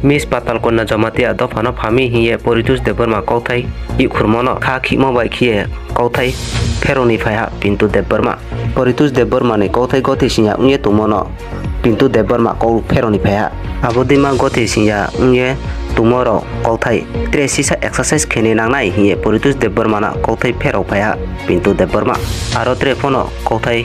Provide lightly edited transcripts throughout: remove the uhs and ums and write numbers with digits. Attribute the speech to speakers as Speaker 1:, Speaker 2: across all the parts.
Speaker 1: Miss Patal Kona Jamatia Dofano Fami here, Poritus de Burma Kotai, Ikurmono, Kaki Mobile Kia, Kotai, Peroni Faya, Pinto de Burma, Poritus de Burmane, Kotai Gotisinia, Unye Tumono, Pinto de Burma, Ko Peroni Paya, Abodima Gotisinia, Unye, Tomorrow, Kotai, Tresisa exercise Keninanai here, Poritus de Burmana, Kotai Pero Paya, Pinto de Burma, Arotrefono, Kotai,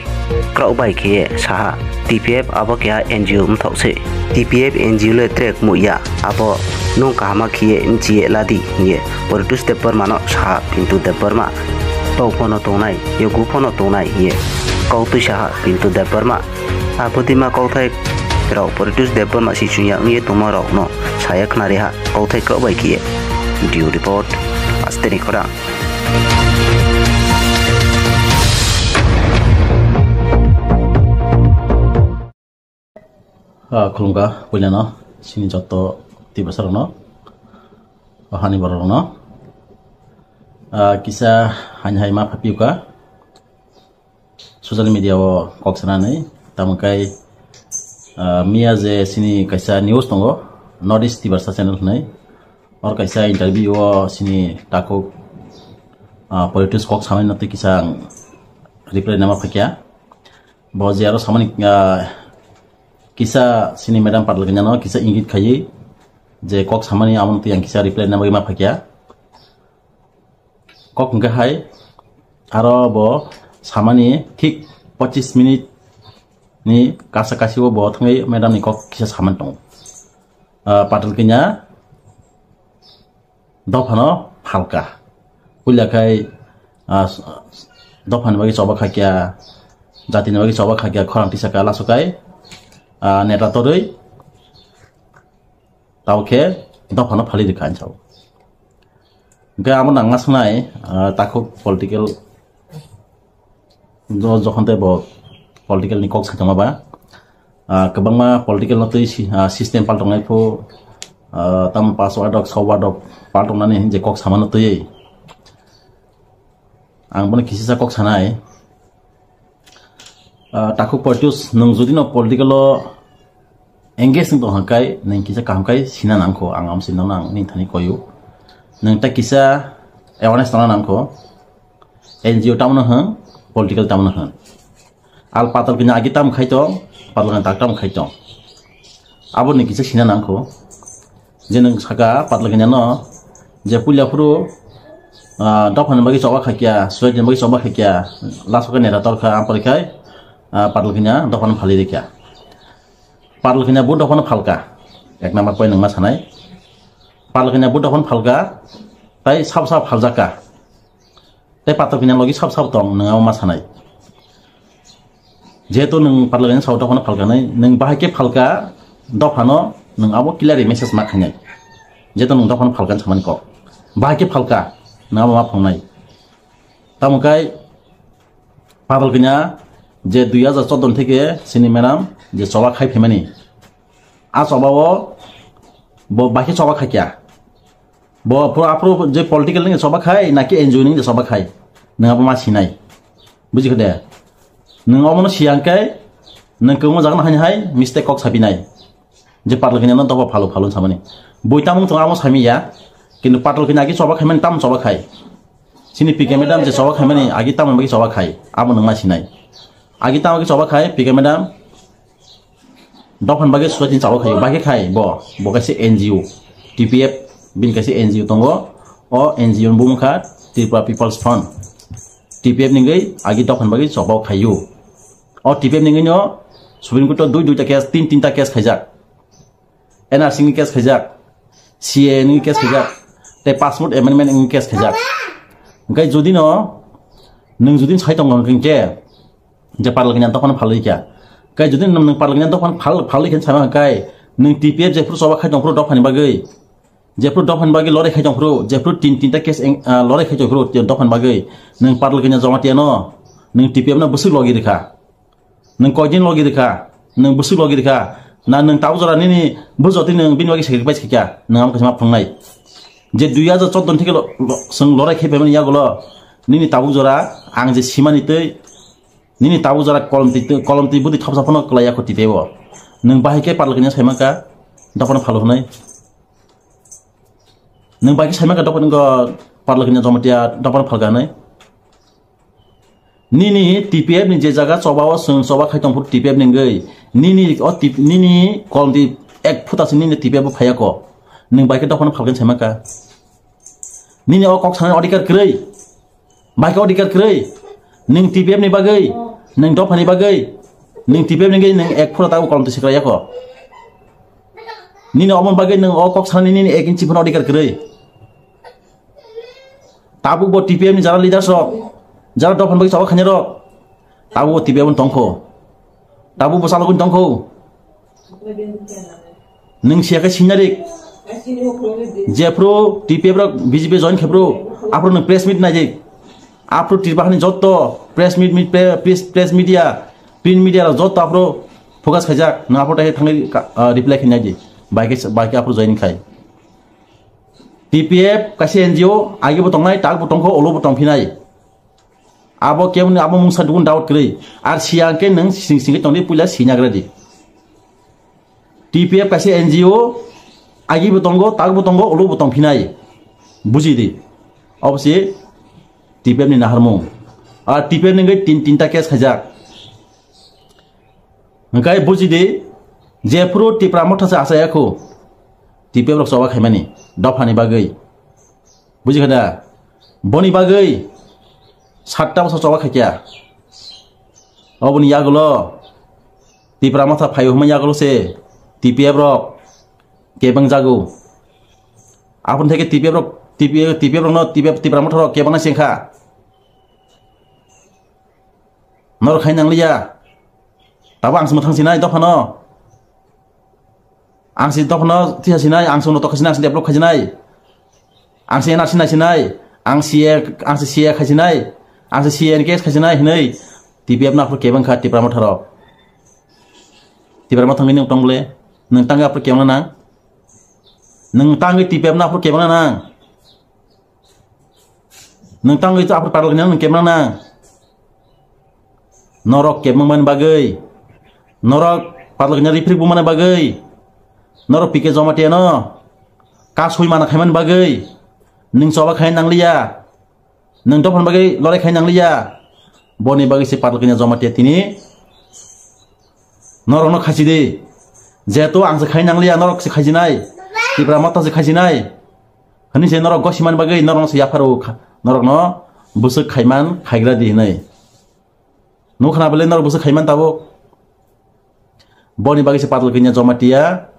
Speaker 1: Crowbike here, Saha. TPF abo kya NGO mthause TPF NGO le trek muya abo nung kahama khie nchie ladi ye Poritus de Burma sa pintu de Burma to phono tonai yogu phono tonai ye kautu sa pintu de Burma apotima kauthai ro Poritus de Burma si chunya ngie tomorrow no saya knari ha kauthai ko bai kie video report asteni kora
Speaker 2: Kulungga pulyano sini joto tiba sarano hani barono kisah hanya ma papiuka social media wo koksana nei tamukai mia je sini kaisa news tongo notice tiba sa channel nei or kaisa interview wo sini tako politics kok samai nati kisang reply nama pakya bojaro samani Kisah sini Madam Patal kenyano kisah ingit khayi je kok samani amon tu yang kisah reply na bagi ma phakya kok ngga hai aro bo samani thik 25 minit ni kasa kasi bo thangai Madam ni kok kisah saman tong Patal kenya dophano phalka pulla kai dophan bagi coba khakya jati bagi coba khakya khorang tisaka lasukai neta toroi tauke dofano phali dikhan chau ga amon angas nai takuk political jokhon te bo political ni kok sajama ba kabangma political notoi system paltongai pho tam password dok sawad paltonani je kok samano toi ang bon kisisa kok sanai takuk Poritus nung judi no political engagement to hakai neng kisa kamkai sina nangko angam sina nang ning thani koyu neng ta kisa awareness tana nangko NGO tamna han political tamna han al patal kina agi tam khai to patal tak tam khai to abo ni kisa sina nangko je neng saka patal kina no je pulia puru dophan bagi soba khakya suai bagi soba khakya lasoka nera tor kha ampai Patal kenya dofan phali dekya Patal kenya bu dofan phalka ek number point nang sanai Patal kenya bu dofan phalka tai sab phaljaka tai Patal kenya logi sab tong nang ma sanai jeto nang Patal kenya sab dofan phalka nai nang bahake phalka dofano nang abo clear message ma khanai jeto nang dofan phalkan saman ko bahake phalka nang ma phongnai tamukai Patal kenya je 2014 থেকে sini Madam je soba khai phemani a soba bo baki soba khakya bo apro je political ni soba khai naki NGO ni soba khai nang ma sinai buji khade nang omono siangkai nang ko mo jagna hani hai mistake kok sabinai je Patal kenya no doba phalo samani boitamung to amo samiya kintu Patal kenya ki soba khaiman tam soba khai sini PK Madam je soba khaimani agi tam bagi soba khai amo nang ma sinai agi tam bagi coba khai PK Madam dofan bagi suatin coba khai bagi khai bo kasi NGO TPF bin kasi NGO tongo o NGO bumukha Tripura People's Front TPF ningai agi dofan bagi coba khayu o TPF ningai no Supreme Court dui ta case tin ta case khaijak NRC ni case khaijak CA ni case khaijak te passport amendment ni case khaijak gai jodi no nung jodi sai tong ngke je Patal kenya dofan phali kya kai jodi nang Patal kenya dofan phali khen sama kai nang TPF je pro soba khai dong pro dofan bagai je pro dofan bagai lore khai dong pro je pro tin ta case lore khai dong pro dofan bagai nang Patal kenya jamati no nang TPF na busuk logi dekha nang kojin logi dekha nang busuk logi dekha na nang tau jora ni bujoti nang bin bagi sacrifice kya nang am kasma phangnai je 2014 থেকে sing lore khai pemani ya golo ni tau jora ang je simani tei nini tabu jara kolom ti budi thapsa phono klaya ko tipebo nung bahai ke parloknya saimaka dapana phalo hunai nung bahai ke saimaka dapana go parloknya jomatia dapana phalga nai nini TPF ni je jaga chobawo sung choba khai tongpur TPF ningai nini kolom ti ek futa sini nini TPF phaya ko nung bahai ke dapana phalgan saimaka nini o kok sana odikar krei bahai ke odikar krei nung TPF ni bagai nung dop hani bagai nung TPF ni nung ek futa tahu kolom ti sikraya ko nini omon bagai nung o kok sana nini ek inci pun odikar krei tabu bo TPF ni jara leader sok jara dop han bagi sawa khanya rok tabu bo TPF un tongko tabu bo salogun tongko nung siaka sinarik jepro TPF rok BJP join khepro apro nung press meet najik apro tirpahani jotto press media print media jotto apro focus khajak na apro tai thangai reply khinaji baiki apro join khai TPF kasi NGO agi bo tongnai tak bo tongko olo bo tongphinai abo kemni abo mungsa dugun daut krei ar siangke nang sing tongni pula sinagradi TPF kasi NGO agi bo tongo tak bo tongo olo bo tongphinai bujidi obse TPF ni naharmung ar TPF ni tinta case khajak ngai bujidi jepro tipramotha sa asayako TPF rok sawa khaimani dofani bagai bujikada boni bagai 7টা বছর sawa khakya obuni yagulo tipramotha phayo huma yagulo se TPF rok kebang jago apun theke TPF rok no tipramotha rok kebang na sengkha nor khainang liya tabang smuthang sinai dofano angsi dofano tia sinai angso no tokasina sin develop khajinai angsi na sinai angsi sia khajinai angsi sia kes khajinai hinai TPF na apro kebang kha tipramotha rok tipramotha ngini utongle nang tangga apro kebang na nang tangi TPF na apro kebang na nang tangi apro parloknya nang kebang na norok kebang man bagai norok parloknya riprik bu mana bagai norok pike jomatia no kasui mana khaiman bagai ning soba khain nang liya nang dophan bagai lore khain nang liya boni bagai se parloknya jomatia tini norok no khajide jeto ang se khain nang liya norok se khajinai tipramotha se khajinai hani se norok gosiman bagai norok se yafaru norok no busuk khaiman khaigra di hinai no khana bele norok busuk khaiman tabo boni bagai se parloknya jomatia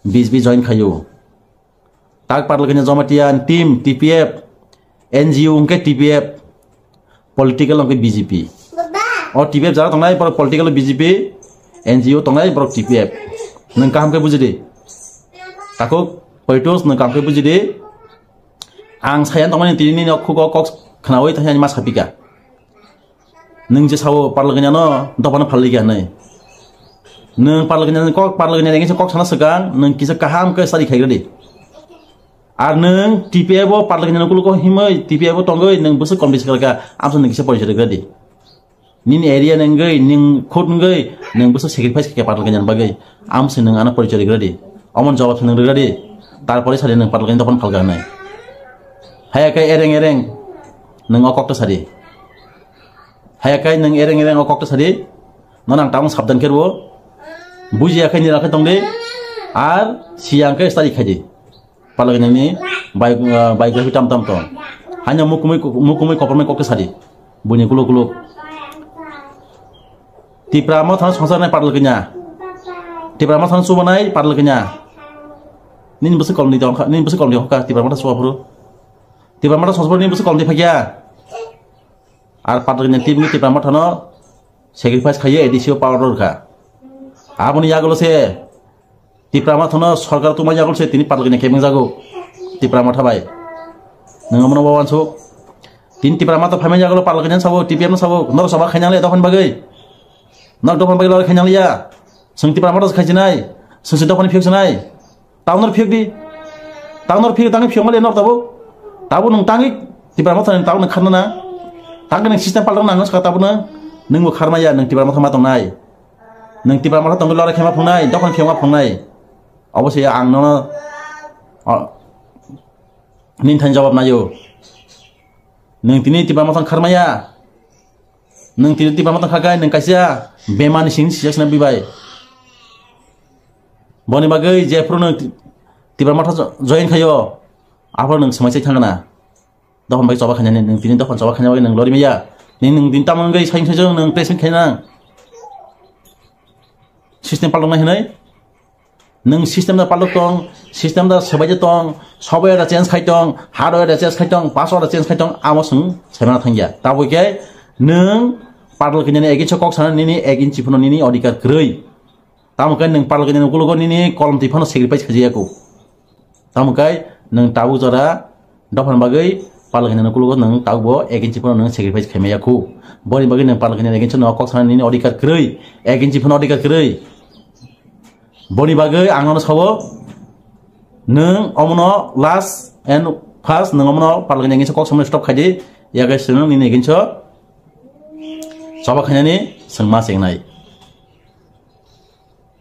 Speaker 2: BJP join khayo tak parloknya jomatia tim TPF NGO ungke TPF political ungke BJP or TPF jara tongnai por political BJP NGO tongnai por TPF nang kaham ke bujide takok poitos nang kaham ke bujide ang sayan tongnai tini no khuko kok khnawai thanya mas khapika nang je sawo parloknya no dopana phaliga nai nang parloknya ngi kok sana segang nang kisa kaham ke sari khaigradi ar nang TPF bo parloknya nang kuluko himai TPF bo tonggoi nang busu komplis kalka amson nang kisa polisir gradi nin area nang gai ning khot ngai nang busu sacrifice ke parloknya nang bagai amson nang ana polisir gradi amon jawab nang gradi tarpore sari nang parloknya topon phalga nai haya kai ereng nang okok to sari haya kai nang ereng okok to sari nang taung sabdan kerbo bujia khaini rakhe tongde ar siang ke stari khaji parloknya ni biography tam to hanya mukumai kopermai kokte sari bunyi kuluk tipramotha sonsar nai parloknya tipramotha subanai parloknya nin busu kolni dong nin busu kolni hokka tipramotha suapro tipramotha sonsar nin busu kolni phagya ar parloknya tipramotha no sacrifice khaye edisio power kha আপনি ইয়াগুলো সে tipramotha no সরকার তোমার ইয়াগুলো সে তিনি parloknya kebang jago tipramotha bai nang mono bawan so tin tipramotha phamen yagulo parloknya sabo TPF no sabo nor soba khainang le dophan bagai nor dophan bagai lor khainang liya sung tipramotha khajinai sung dophan phiok sanai taunor phiok di taunor phiok tangi phiok male nor tabo nung tangi tipramotha nang taun khanna tang nang system parlok nang ska tabu na nung kharmaya nung tibar mathama tongnai nung tibar matha tonglo lora khema phungnai dokon khema phungnai obosai ang no nin than jawab nayo nung tini tibar matha kharmaya nung tini tibar matha khagai nung kaisia bemani sing sijakna bibai boni bagai je pro nung tibar matha join khayo apor nung samaisai thangana dokon bai joba khanyani nung tini dokon joba khanya nung lori meya nung din tamang gai saing sajong nung present khaina system palong nahi nung system da palok tong system da sebaje tong software da change khai tong hardware da change khai tong password da change khai tong amosung semana thangya tabo ke nung parlo kini egin chokok sana nini egin chipuno nini odikar krei tamukai nung parlo kini kulogo nini kolom tiphano sacrifice khajiya ko tamukai nung tabu jara dofan bagai parlo kini kulogo nung tabu egin chipuno nung sacrifice khameya ko boni bagai nung parlo kini egin chokok sana nini odikar krei egin chipuno odikar krei boni bagai angno sawo nung omono last and first nung omono parlo kini egin chokok sama stop khaji yagai senung nini egin chok coba khanyani sengma sengnai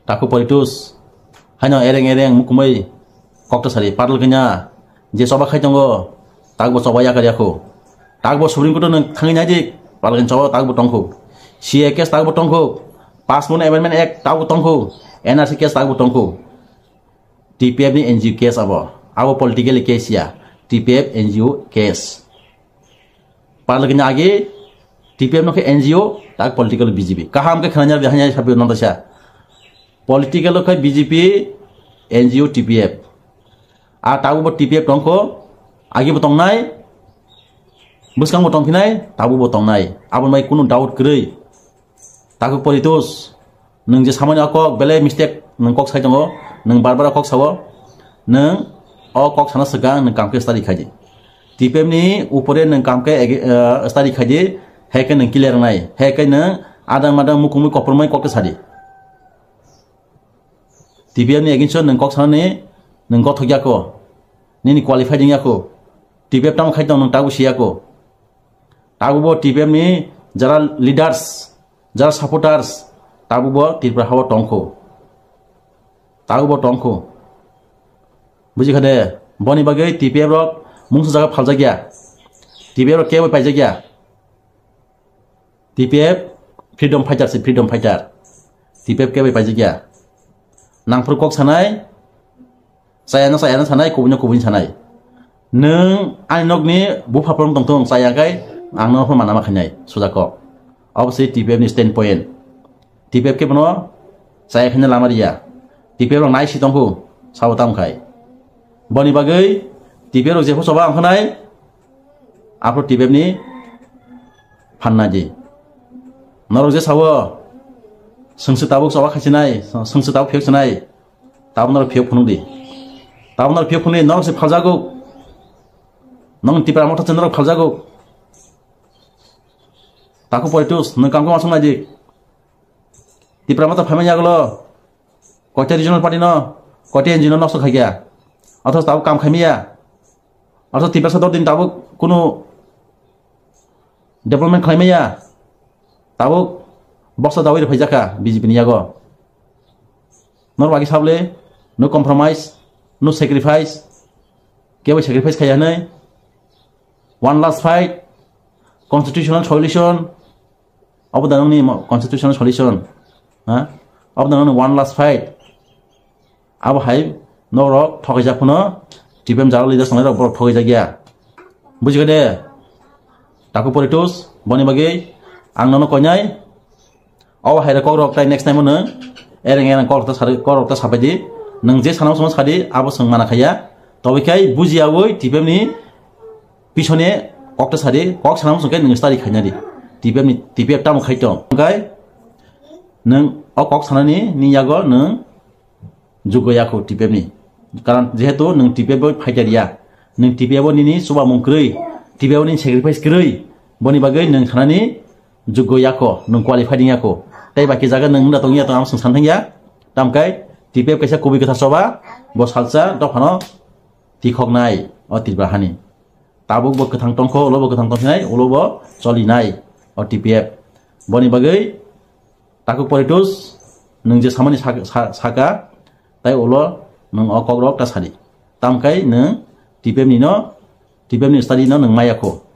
Speaker 2: taku politus hanya ereng mukumai kokta sari padal kenya je coba khai tongo tagbo coba ya kariako tagbo supreme court nang thangina dik padal coba tagbo tongko CA case tagbo tongko passport amendment act tagbo tongko NRC case tagbo tongko TPF ni NGO case abo political case ya TPF NGO case padal kenya age TPF no ke NGO tak political BJP kaham ke khananya hanya sabi non tasya political ke BJP NGO TPF a tabu bo TPF tongko agi botong nai buskang botong pinai tabu botong nai abon mai kunu doubt krei taku politus nung je samanya kok bele mistake nung kok sai tongo nung barbar kok sawo nung kok sana segang nung kamke study khaji TPF ni upore nung kamke study khaji heke nung clear nai heke nung adang madang mukumi kompromi kok sadi TPF ni egin chon nung kok sana ni nung kok thogya ko ni qualified nya ko TPF tam khai tong nung tagu sia ko tagu bo TPF ni jara leaders jara supporters tagu bo tirpra hawa tongko tagu bo tongko buji khade boni bagai TPF rok mungsu jaga phalja gya TPF rok ke pai jagya TPF freedom fighter si freedom fighter TPF ke bai pajigya nangpur kok sanai sayana sanai kubun sanai nung ainok ni bufa prong tong saya kai angno pun mana makanya sudah kok obviously TPF ni standpoint TPF ke bono saya kena lama dia TPF rong nai si tongku sawatam kai boni bagai TPF rong jepo soba angkanai upload TPF ni panna ji Norok je sawo sengse tabuk sawa khachinai sengse tabuk phek chnai tabuk nor phek phunu di tabuk nor phek phunu norok se phaljago nong tipra motha chenor phaljago taku politus nang kamko masung naji tipra motha phamenya galo kota regional party no kota NGO no so khagya athos tabuk kam khamia athos tipra sador din tabuk kuno development khamia tabuk boxa dawai phajaka BJP ni yago nor bagi sable no compromise no sacrifice kebai sacrifice khaya nai one last fight constitutional solution abudang ni constitutional solution ha abudang ni one last fight abo hai no rok thogai japuno TPM jaro leader sangai rok thogai jagya bujigade taku politus boni bagi ang nono konyai aw haira kok rok tai next time no ereng kok ta sabaji nang je sanam samaj khadi abo sangmana khaya tobe kai bujiawoi TPM ni pisone kok ta sadi kok sanam sungkai nang study khanya di TPF tam khai tong kai nang kok sanani ni yago nang jugo yakho TPM ni karan jehetu nang TPF phaijaria nang TPF ni suba mongkrei TPF ni sacrifice krei boni bagai nang sanani jugo yako nung qualified yako tai baki jaga nung da tongya to am sung santhangya tamkai TPF kaisa kubi kata soba bo salsa do phano tikhok nai o tibrahani tabuk bo kathang tongko lo bo kathang tongnai ulo bo choli nai o TPF boni bagai taku politus nung je samani saka tai ulo nung okogrok kasari tamkai nung tipem ni study no nung mayako